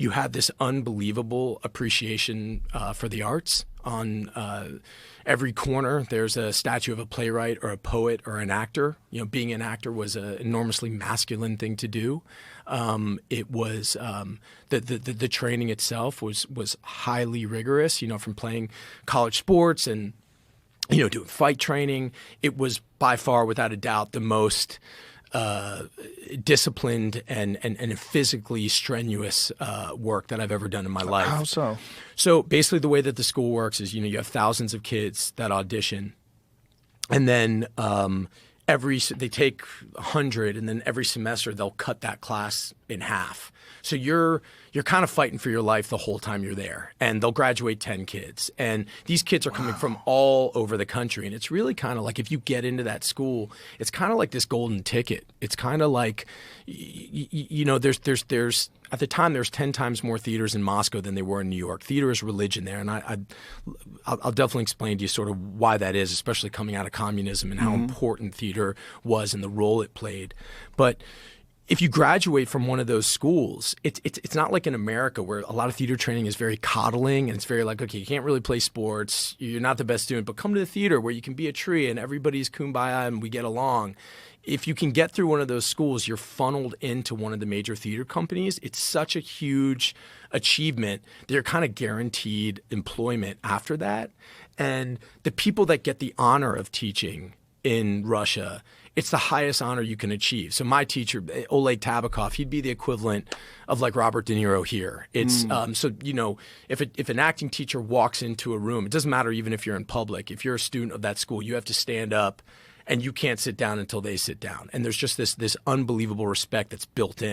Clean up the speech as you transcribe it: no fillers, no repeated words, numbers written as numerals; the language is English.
you had this unbelievable appreciation for the arts. On every corner, there's a statue of a playwright or a poet or an actor. You know, being an actor was an enormously masculine thing to do. It was the training itself was highly rigorous. You know, from playing college sports and doing fight training, it was by far, without a doubt, the most disciplined and physically strenuous work that I've ever done in my life. How so? So basically the way that the school works is, you have thousands of kids that audition, and then they take 100, and then every semester they'll cut that class in half. So you're kind of fighting for your life the whole time you're there, and they'll graduate 10 kids. And these kids are coming from all over the country, and it's really kind of like, if you get into that school, it's kind of like this golden ticket. It's kind of like, there's at the time there's 10 times more theaters in Moscow than there were in New York. Theater is religion there, and I'll definitely explain to you sort of why that is, especially coming out of communism and how important theater was and the role it played. But if you graduate from one of those schools, it's not like in America where a lot of theater training is very coddling, and it's very like, okay, you can't really play sports, you're not the best student, but come to the theater where you can be a tree and everybody's kumbaya and we get along. If you can get through one of those schools, you're funneled into one of the major theater companies. It's such a huge achievement that you're kind of guaranteed employment after that. And the people that get the honor of teaching in Russia, it's the highest honor you can achieve. So my teacher, Oleg Tabakov, he'd be the equivalent of like Robert De Niro here. It's if an acting teacher walks into a room, it doesn't matter even if you're in public. If you're a student of that school, you have to stand up, and you can't sit down until they sit down. And there's just this unbelievable respect that's built in.